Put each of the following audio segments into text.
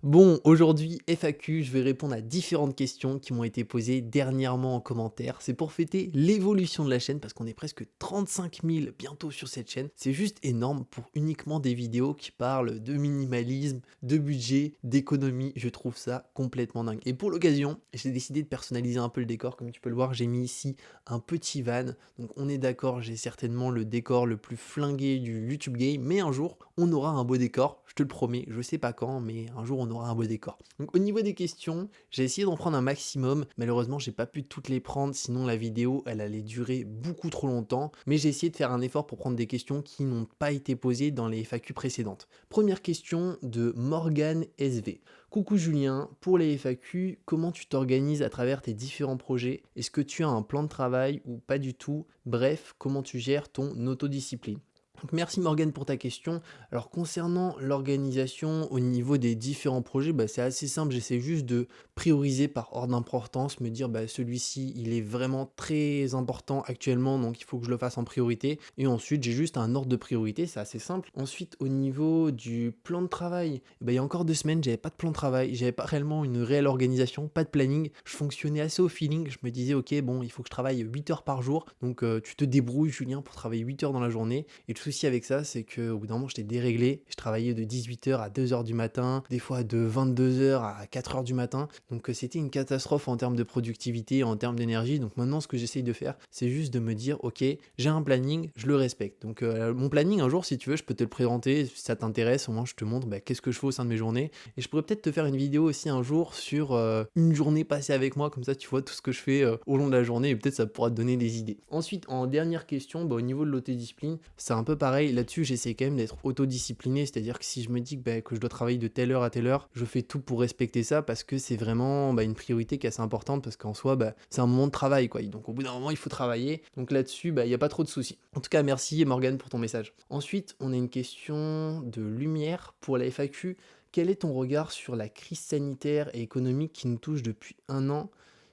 Bon, aujourd'hui, FAQ, je vais répondre à différentes questions qui m'ont été posées dernièrement en commentaire. C'est pour fêter l'évolution de la chaîne parce qu'on est presque 35 000 bientôt sur cette chaîne. C'est juste énorme pour uniquement des vidéos qui parlent de minimalisme, de budget, d'économie. Je trouve ça complètement dingue. Et pour l'occasion, j'ai décidé de personnaliser un peu le décor. Comme tu peux le voir, j'ai mis ici un petit van. Donc on est d'accord, j'ai certainement le décor le plus flingué du YouTube Game. Mais un jour, on aura un beau décor. Je te le promets, je sais pas quand, mais un jour on aura un beau décor. Donc au niveau des questions, j'ai essayé d'en prendre un maximum. Malheureusement, j'ai pas pu toutes les prendre, sinon la vidéo, elle allait durer beaucoup trop longtemps. Mais j'ai essayé de faire un effort pour prendre des questions qui n'ont pas été posées dans les FAQ précédentes. Première question de Morgan SV. Coucou Julien, pour les FAQ, comment tu t'organises à travers tes différents projets? Est-ce que tu as un plan de travail ou pas du tout? Bref, comment tu gères ton autodiscipline? Donc merci Morgane pour ta question. Alors concernant l'organisation au niveau des différents projets, c'est assez simple, j'essaie juste de prioriser par ordre d'importance, me dire celui-ci il est vraiment très important actuellement donc il faut que je le fasse en priorité. Et ensuite j'ai juste un ordre de priorité, c'est assez simple. Ensuite au niveau du plan de travail, il y a encore 2 semaines j'avais pas de plan de travail, j'avais pas réellement une réelle organisation, pas de planning. Je fonctionnais assez au feeling, je me disais ok bon il faut que je travaille 8 heures par jour, donc tu te débrouilles Julien pour travailler 8 heures dans la journée. Et le souci avec ça, c'est qu'au bout d'un moment, j'étais déréglé. Je travaillais de 18 heures à 2 heures du matin, des fois de 22 heures à 4 heures du matin. Donc c'était une catastrophe en termes de productivité, en termes d'énergie. Donc maintenant, ce que j'essaye de faire, c'est juste de me dire, ok, j'ai un planning, je le respecte. Donc mon planning, un jour, si tu veux, je peux te le présenter, si ça t'intéresse, au moins je te montre qu'est-ce que je fais au sein de mes journées. Et je pourrais peut-être te faire une vidéo aussi un jour sur une journée passée avec moi, comme ça tu vois tout ce que je fais au long de la journée et peut-être ça pourra te donner des idées. Ensuite, en dernière question, au niveau de l'autodiscipline, c'est un peu pareil. Là-dessus, j'essaie quand même d'être autodiscipliné, c'est-à-dire que si je me dis que je dois travailler de telle heure à telle heure, je fais tout pour respecter ça parce que c'est vraiment une priorité qui est assez importante parce qu'en soi, c'est un moment de travail, quoi. Donc au bout d'un moment, il faut travailler. Donc là-dessus, il n'y a pas trop de soucis. En tout cas, merci Morgane pour ton message. Ensuite, on a une question de lumière pour la FAQ. Quel est ton regard sur la crise sanitaire et économique qui nous touche depuis un an?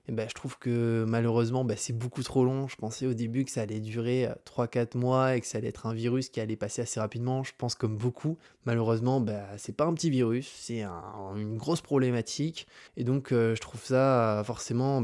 Je trouve que malheureusement, c'est beaucoup trop long. Je pensais au début que ça allait durer 3-4 mois et que ça allait être un virus qui allait passer assez rapidement. Je pense comme beaucoup. Malheureusement, c'est pas un petit virus, c'est une grosse problématique. Et donc, je trouve ça forcément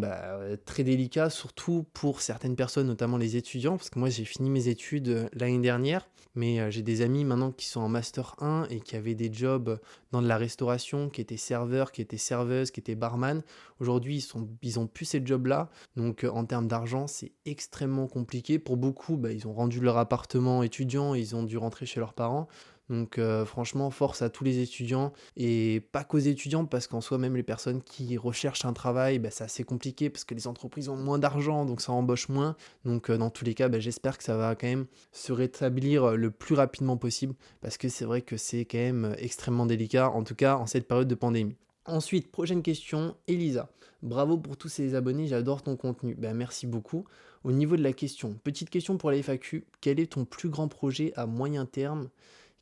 très délicat, surtout pour certaines personnes, notamment les étudiants. Parce que moi, j'ai fini mes études l'année dernière, mais j'ai des amis maintenant qui sont en Master 1 et qui avaient des jobs dans de la restauration, qui étaient serveurs, qui étaient serveuses, qui étaient barman. Aujourd'hui, ils ont plus ces jobs-là, donc en termes d'argent, c'est extrêmement compliqué. Pour beaucoup, ils ont rendu leur appartement étudiant, ils ont dû rentrer chez leurs parents. Donc franchement, force à tous les étudiants, et pas qu'aux étudiants, parce qu'en soi, même les personnes qui recherchent un travail, c'est assez compliqué, parce que les entreprises ont moins d'argent, donc ça embauche moins. Donc dans tous les cas, j'espère que ça va quand même se rétablir le plus rapidement possible, parce que c'est vrai que c'est quand même extrêmement délicat, en tout cas en cette période de pandémie. Ensuite, prochaine question, Elisa. Bravo pour tous ces abonnés, j'adore ton contenu. Merci beaucoup. Au niveau de la question, petite question pour la FAQ, quel est ton plus grand projet à moyen terme,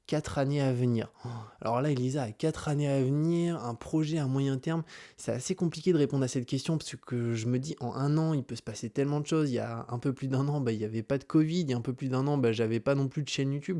4 années à venir? Alors là, Elisa, à 4 années à venir, un projet à moyen terme, c'est assez compliqué de répondre à cette question parce que je me dis, en un an, il peut se passer tellement de choses. Il y a un peu plus d'un an, il n'y avait pas de Covid. Il y a un peu plus d'un an, j'avais pas non plus de chaîne YouTube.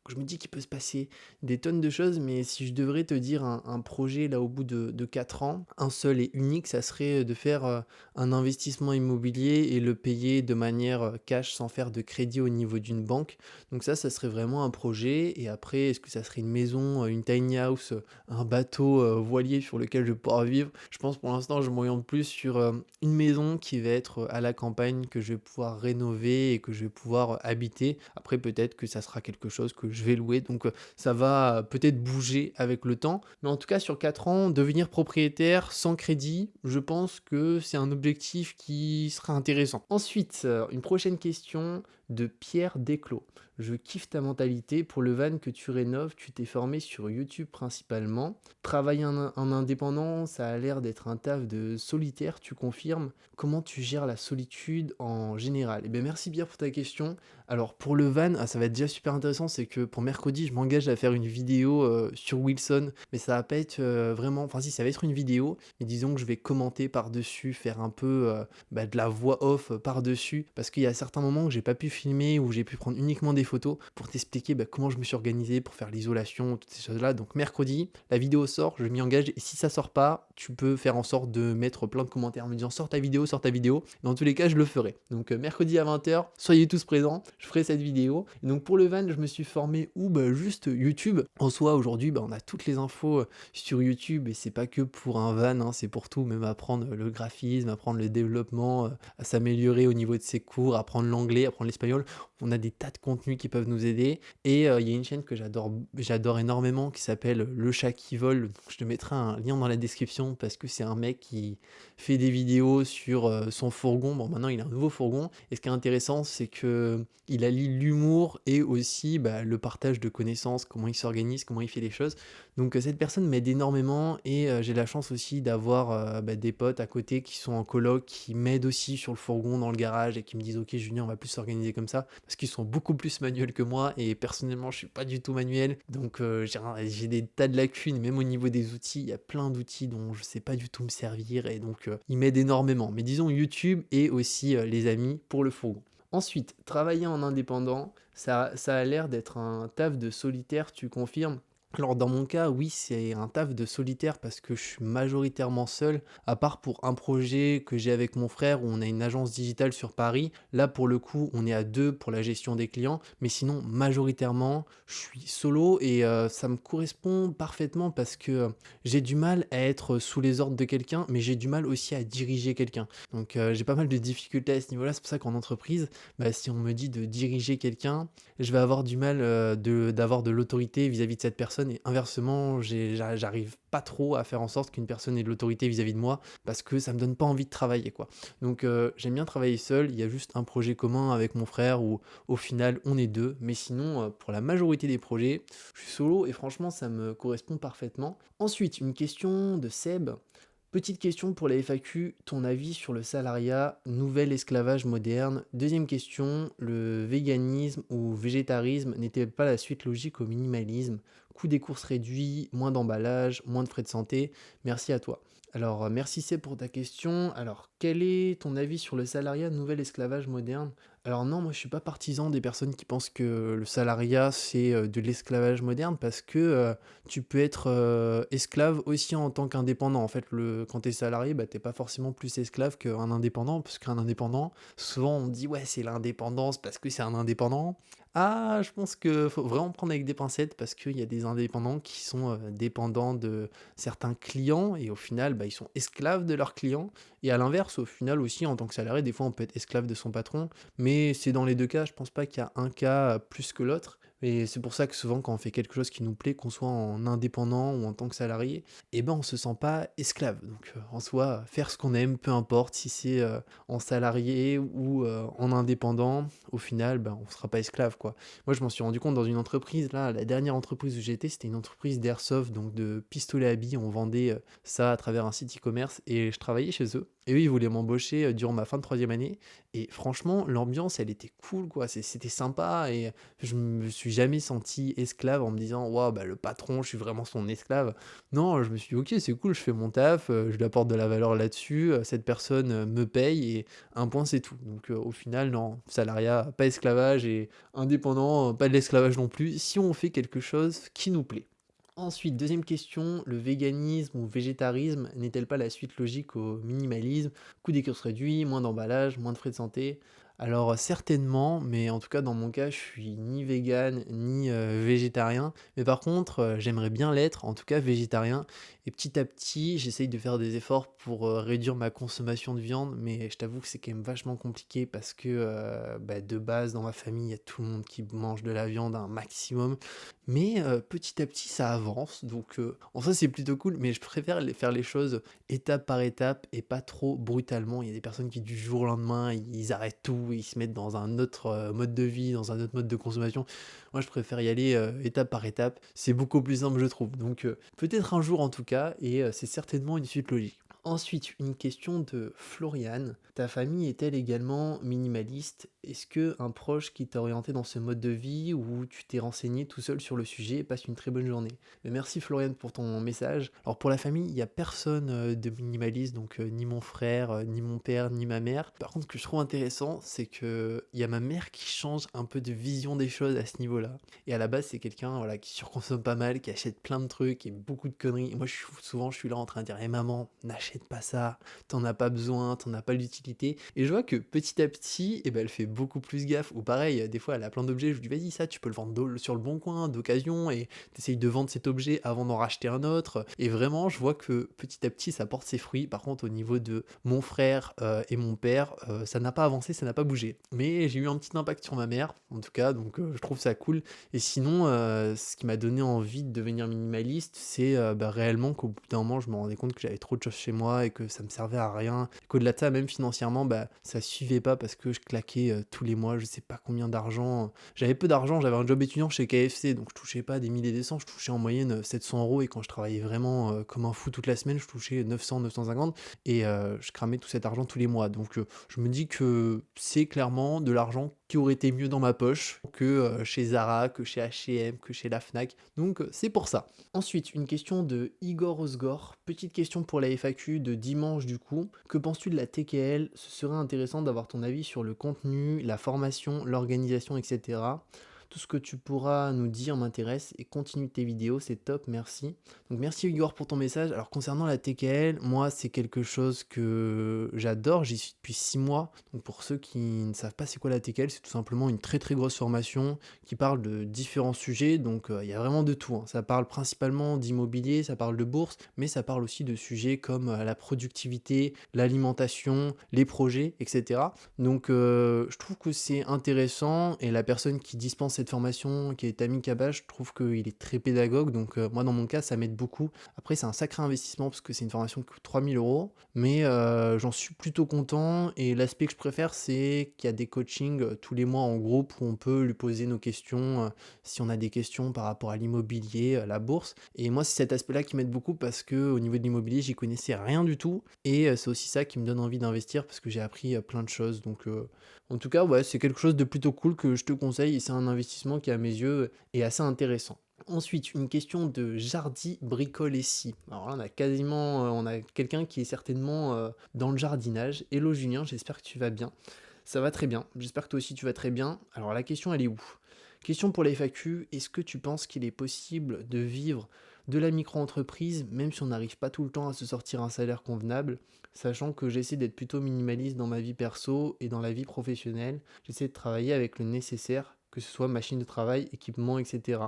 Donc je me dis qu'il peut se passer des tonnes de choses, mais si je devrais te dire un projet là au bout de 4 ans, un seul et unique, ça serait de faire un investissement immobilier et le payer de manière cash sans faire de crédit au niveau d'une banque. Donc ça serait vraiment un projet. Et après, est-ce que ça serait une maison, une tiny house, un bateau voilier sur lequel je vais pouvoir vivre? Je pense pour l'instant, je m'oriente plus sur une maison qui va être à la campagne, que je vais pouvoir rénover et que je vais pouvoir habiter. Après, peut-être que ça sera quelque chose que je vais louer. Donc ça va peut-être bouger avec le temps. Mais en tout cas, sur 4 ans, devenir propriétaire sans crédit, je pense que c'est un objectif qui sera intéressant. Ensuite, une prochaine question de Pierre Desclos. Je kiffe ta mentalité. Pour le van que tu rénoves, tu t'es formé sur YouTube principalement. Travailler en indépendant, ça a l'air d'être un taf de solitaire, tu confirmes? Comment tu gères la solitude en général? Merci bien pour ta question. Alors pour le van, ça va être déjà super intéressant, c'est que pour mercredi, je m'engage à faire une vidéo sur Wilson, mais ça va pas être vraiment, enfin si, ça va être une vidéo, mais disons que je vais commenter par-dessus, faire un peu de la voix off par-dessus, parce qu'il y a certains moments que j'ai pas pu filmer, où j'ai pu prendre uniquement des photos pour t'expliquer comment je me suis organisé pour faire l'isolation, toutes ces choses-là. Donc mercredi, la vidéo sort, je m'y engage. Et si ça sort pas, tu peux faire en sorte de mettre plein de commentaires en me disant sors ta vidéo, sors ta vidéo. Dans tous les cas, je le ferai. Donc mercredi à 20h, soyez tous présents, je ferai cette vidéo. Et donc pour le van, je me suis formé où juste YouTube. En soi, aujourd'hui, on a toutes les infos sur YouTube et c'est pas que pour un van, hein, c'est pour tout, même apprendre le graphisme, apprendre le développement, à s'améliorer au niveau de ses cours, apprendre l'anglais, apprendre l'espagnol. On a des tas de contenus qui peuvent nous aider. Et il y a une chaîne que j'adore énormément qui s'appelle Le Chat qui vole. Je te mettrai un lien dans la description parce que c'est un mec qui fait des vidéos sur son fourgon. Bon, maintenant il a un nouveau fourgon. Et ce qui est intéressant, c'est que il allie l'humour et aussi le partage de connaissances, comment il s'organise, comment il fait les choses. Donc cette personne m'aide énormément et j'ai la chance aussi d'avoir des potes à côté qui sont en coloc, qui m'aident aussi sur le fourgon dans le garage et qui me disent ok Julien on va plus s'organiser comme ça parce qu'ils sont beaucoup plus manuels que moi et personnellement je suis pas du tout manuel donc j'ai des tas de lacunes même au niveau des outils, il y a plein d'outils dont je sais pas du tout me servir et donc ils m'aident énormément. Mais disons YouTube et aussi les amis pour le fourgon. Ensuite, travailler en indépendant, ça a l'air d'être un taf de solitaire, tu confirmes? Alors dans mon cas, oui, c'est un taf de solitaire parce que je suis majoritairement seul, à part pour un projet que j'ai avec mon frère où on a une agence digitale sur Paris. Là, pour le coup, on est à deux pour la gestion des clients, mais sinon, majoritairement, je suis solo et ça me correspond parfaitement parce que j'ai du mal à être sous les ordres de quelqu'un, mais j'ai du mal aussi à diriger quelqu'un. Donc j'ai pas mal de difficultés à ce niveau-là, c'est pour ça qu'en entreprise, si on me dit de diriger quelqu'un, je vais avoir du mal d'avoir de l'autorité vis-à-vis de cette personne et inversement, j'arrive pas trop à faire en sorte qu'une personne ait de l'autorité vis-à-vis de moi parce que ça me donne pas envie de travailler quoi. Donc j'aime bien travailler seul, il y a juste un projet commun avec mon frère où au final on est deux, mais sinon pour la majorité des projets, je suis solo et franchement ça me correspond parfaitement. Ensuite, une question de Seb. Petite question pour la FAQ, ton avis sur le salariat, nouvel esclavage moderne. Deuxième question, le véganisme ou végétarisme n'est-il pas la suite logique au minimalisme? Coût des courses réduits, moins d'emballage, moins de frais de santé. Merci à toi. Alors, merci C pour ta question. Alors, quel est ton avis sur le salariat, nouvel esclavage moderne? Alors non, moi je suis pas partisan des personnes qui pensent que le salariat c'est de l'esclavage moderne parce que tu peux être esclave aussi en tant qu'indépendant. En fait, quand tu es salarié, t'es pas forcément plus esclave qu'un indépendant, parce qu'un indépendant, souvent on dit ouais c'est l'indépendance parce que c'est un indépendant. Ah, je pense que faut vraiment prendre avec des pincettes parce qu'il y a des indépendants qui sont dépendants de certains clients et au final ils sont esclaves de leurs clients. Et à l'inverse, au final aussi en tant que salarié, des fois on peut être esclave de son patron, mais c'est dans les deux cas, je pense pas qu'il y a un cas plus que l'autre. Et c'est pour ça que souvent quand on fait quelque chose qui nous plaît, qu'on soit en indépendant ou en tant que salarié, on se sent pas esclave. Donc en soi, faire ce qu'on aime, peu importe si c'est en salarié ou en indépendant, au final, on sera pas esclave quoi. Moi je m'en suis rendu compte dans une entreprise, là, la dernière entreprise où j'étais, c'était une entreprise d'airsoft, donc de pistolets à billes, on vendait ça à travers un site e-commerce et je travaillais chez eux. Et eux, ils voulaient m'embaucher durant ma fin de troisième année. Et franchement, l'ambiance, elle était cool, quoi. C'était sympa et je me suis jamais senti esclave en me disant, waouh, le patron, je suis vraiment son esclave. Non, je me suis dit, ok, c'est cool, je fais mon taf, je lui apporte de la valeur là-dessus, cette personne me paye et un point, c'est tout. Donc au final, non, salariat, pas esclavage et indépendant, pas de l'esclavage non plus, si on fait quelque chose qui nous plaît. Ensuite, deuxième question, le véganisme ou végétarisme n'est-elle pas la suite logique au minimalisme? Coût des courses réduits, moins d'emballage, moins de frais de santé? Alors certainement, mais en tout cas dans mon cas, je suis ni vegan ni végétarien. Mais par contre, j'aimerais bien l'être, en tout cas végétarien. Et petit à petit, j'essaye de faire des efforts pour réduire ma consommation de viande, mais je t'avoue que c'est quand même vachement compliqué parce que de base, dans ma famille, il y a tout le monde qui mange de la viande un maximum. Mais petit à petit, ça avance. Donc en soi, c'est plutôt cool, mais je préfère faire les choses étape par étape et pas trop brutalement. Il y a des personnes qui du jour au lendemain, ils arrêtent tout, ils se mettent dans un autre mode de vie, dans un autre mode de consommation. Moi, je préfère y aller étape par étape. C'est beaucoup plus simple, je trouve. Donc peut-être un jour en tout cas, et c'est certainement une suite logique. Ensuite, une question de Floriane. Ta famille est-elle également minimaliste? Est-ce que un proche qui t'a orienté dans ce mode de vie ou tu t'es renseigné tout seul sur le sujet? Passe une très bonne journée. Mais merci Floriane pour ton message. Alors pour la famille, il n'y a personne de minimaliste, donc ni mon frère, ni mon père, ni ma mère. Par contre, ce que je trouve intéressant, c'est que il y a ma mère qui change un peu de vision des choses à ce niveau-là. Et à la base, c'est quelqu'un voilà, qui surconsomme pas mal, qui achète plein de trucs et beaucoup de conneries. Et moi, souvent, je suis là en train de dire, maman, n'achète pas ça, t'en as pas besoin, t'en as pas l'utilité. Et je vois que petit à petit, eh ben, elle fait beaucoup plus gaffe. Ou pareil, des fois, elle a plein d'objets, je lui dis, vas-y, ça, tu peux le vendre sur le bon coin, d'occasion, et t'essayes de vendre cet objet avant d'en racheter un autre. Et vraiment, je vois que petit à petit, ça porte ses fruits. Par contre, au niveau de mon frère et mon père, ça n'a pas avancé, ça n'a pas bougé. Mais j'ai eu un petit impact sur ma mère, en tout cas, donc je trouve ça cool. Et sinon, ce qui m'a donné envie de devenir minimaliste, c'est réellement qu'au bout d'un moment, je me rendais compte que j'avais trop de choses chez moi et que ça me servait à rien. Qu'au-delà de ça, même financièrement, ça suivait pas parce que je claquais tous les mois, je sais pas combien d'argent. J'avais peu d'argent, j'avais un job étudiant chez KFC, donc je touchais pas des milliers et des cents, je touchais en moyenne 700 euros. Et quand je travaillais vraiment comme un fou toute la semaine, je touchais 900, 950 et je cramais tout cet argent tous les mois. Donc je me dis que c'est clairement de l'argent qui aurait été mieux dans ma poche que chez Zara, que chez H&M, que chez la Fnac. Donc c'est pour ça. Ensuite, une question de Igor Osgor. Petite question pour la FAQ de dimanche du coup. Que penses-tu de la TKL? Ce serait intéressant d'avoir ton avis sur le contenu, la formation, l'organisation, etc. Tout ce que tu pourras nous dire m'intéresse et continue tes vidéos, c'est top, merci. Donc merci Igor pour ton message. Alors concernant la TKL, moi c'est quelque chose que j'adore, j'y suis depuis 6 mois. Donc pour ceux qui ne savent pas c'est quoi la TKL, c'est tout simplement une très très grosse formation qui parle de différents sujets. Donc il y a vraiment de tout, hein. Ça parle principalement d'immobilier, ça parle de bourse, mais ça parle aussi de sujets comme la productivité, l'alimentation, les projets, etc. Donc je trouve que c'est intéressant et la personne qui dispense cette formation, qui est Ami Kabash, je trouve qu'il est très pédagogue, donc moi dans mon cas ça m'aide beaucoup. Après c'est un sacré investissement parce que c'est une formation qui coûte 3 000 euros, mais j'en suis plutôt content et l'aspect que je préfère c'est qu'il y a des coachings tous les mois en groupe où on peut lui poser nos questions, si on a des questions par rapport à l'immobilier, à la bourse. Et moi c'est cet aspect-là qui m'aide beaucoup parce que au niveau de l'immobilier j'y connaissais rien du tout et c'est aussi ça qui me donne envie d'investir parce que j'ai appris plein de choses. Donc en tout cas, ouais, c'est quelque chose de plutôt cool que je te conseille et c'est un investissement qui, à mes yeux, est assez intéressant. Ensuite, une question de Jardy Bricole et Si. Alors là, on a quelqu'un qui est certainement dans le jardinage. Hello Julien, j'espère que tu vas bien. Ça va très bien, j'espère que toi aussi tu vas très bien. Alors la question, elle est où? Question pour la FAQ, est-ce que tu penses qu'il est possible de vivre de la micro-entreprise, même si on n'arrive pas tout le temps à se sortir un salaire convenable, sachant que j'essaie d'être plutôt minimaliste dans ma vie perso et dans la vie professionnelle, j'essaie de travailler avec le nécessaire, que ce soit machine de travail, équipement, etc.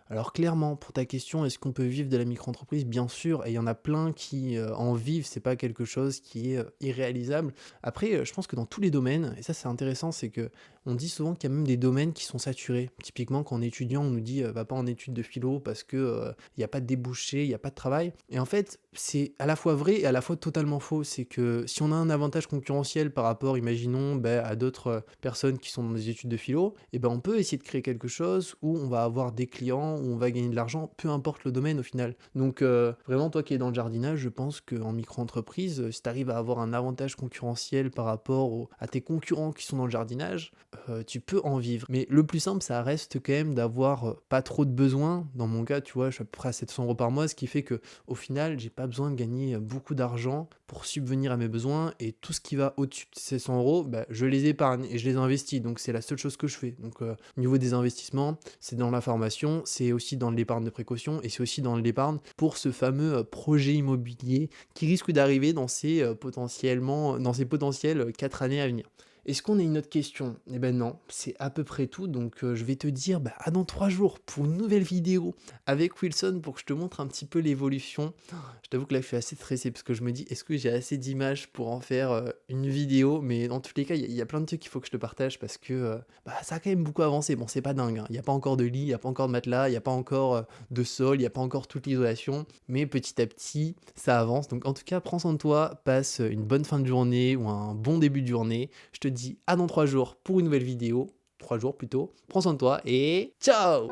Alors clairement, pour ta question, est-ce qu'on peut vivre de la micro-entreprise? Bien sûr, et il y en a plein qui en vivent, c'est pas quelque chose qui est irréalisable. Après, je pense que dans tous les domaines, et ça c'est intéressant, c'est que on dit souvent qu'il y a même des domaines qui sont saturés. Typiquement, quand on est étudiant, on nous dit va pas en études de philo parce que il n'y a pas de débouché, il n'y a pas de travail. Et en fait, c'est à la fois vrai et à la fois totalement faux. C'est que si on a un avantage concurrentiel par rapport, imaginons, à d'autres personnes qui sont dans des études de philo, et on peut essayer de créer quelque chose où on va avoir des clients, où on va gagner de l'argent, peu importe le domaine au final. Donc vraiment, toi qui es dans le jardinage, je pense qu'en micro-entreprise, si tu arrives à avoir un avantage concurrentiel par rapport à tes concurrents qui sont dans le jardinage, tu peux en vivre. Mais le plus simple, ça reste quand même d'avoir pas trop de besoins. Dans mon cas, tu vois, je suis à peu près à 700 euros par mois, ce qui fait que au final, j'ai pas besoin de gagner beaucoup d'argent pour subvenir à mes besoins. Et tout ce qui va au-dessus de ces 100 euros, je les épargne et je les investis. Donc c'est la seule chose que je fais. Donc au niveau des investissements, c'est dans la formation, c'est aussi dans l'épargne de précaution et c'est aussi dans l'épargne pour ce fameux projet immobilier qui risque d'arriver dans ces potentiels 4 années à venir. Est-ce qu'on a une autre question? Eh ben non, c'est à peu près tout, donc je vais te dire à dans 3 jours pour une nouvelle vidéo avec Wilson pour que je te montre un petit peu l'évolution. Je t'avoue que là je suis assez stressé parce que je me dis est-ce que j'ai assez d'images pour en faire une vidéo, mais dans tous les cas il y a plein de trucs qu'il faut que je te partage parce que ça a quand même beaucoup avancé. Bon, c'est pas dingue, hein. Il n'y a pas encore de lit, il n'y a pas encore de matelas, il n'y a pas encore de sol, il n'y a pas encore toute l'isolation, mais petit à petit ça avance. Donc en tout cas prends soin de toi, passe une bonne fin de journée ou un bon début de journée. Je te dis à dans 3 jours pour une nouvelle vidéo. 3 jours plutôt. Prends soin de toi et ciao!